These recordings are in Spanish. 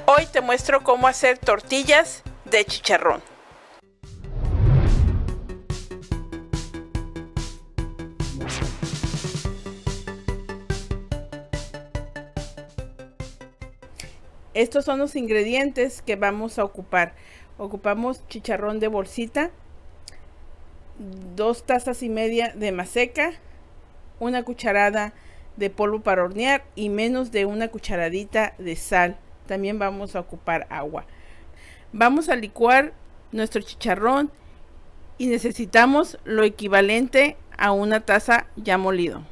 Hoy te muestro cómo hacer tortillas de chicharrón. Estos son los ingredientes que vamos a ocupar. Ocupamos chicharrón de bolsita, 2 tazas y media de maseca, 1 cucharada de polvo para hornear y menos de 1 cucharadita de sal. También vamos a ocupar agua. Vamos a licuar nuestro chicharrón y necesitamos lo equivalente a 1 taza ya molido.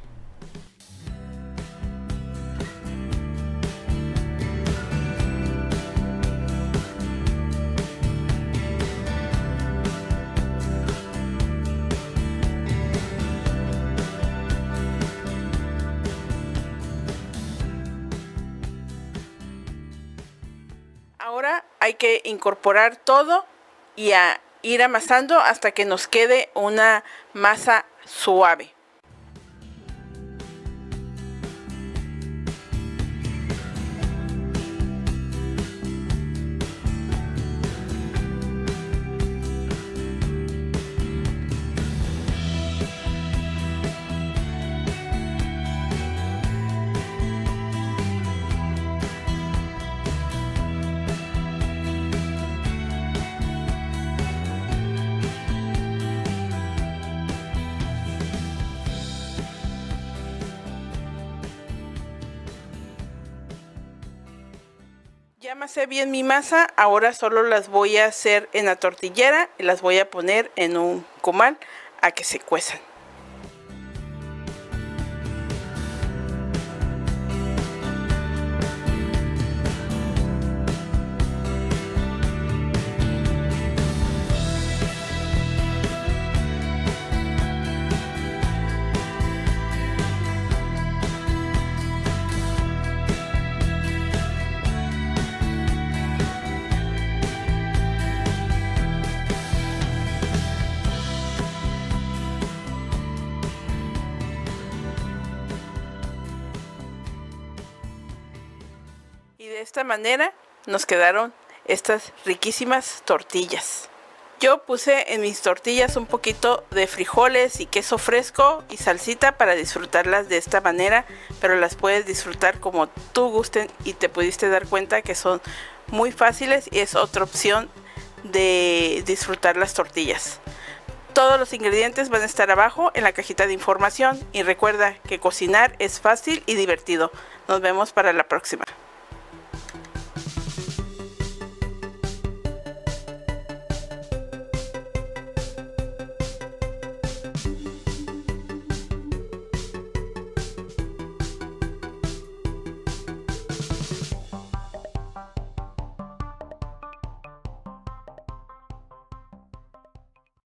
Ahora hay que incorporar todo y a ir amasando hasta que nos quede una masa suave. Ya amasé bien mi masa, ahora solo las voy a hacer en la tortillera y las voy a poner en un comal a que se cuezan. Y de esta manera nos quedaron estas riquísimas tortillas. Yo puse en mis tortillas un poquito de frijoles y queso fresco y salsita para disfrutarlas de esta manera, pero las puedes disfrutar como tú gusten y te pudiste dar cuenta que son muy fáciles y es otra opción de disfrutar las tortillas. Todos los ingredientes van a estar abajo en la cajita de información y recuerda que cocinar es fácil y divertido. Nos vemos para la próxima.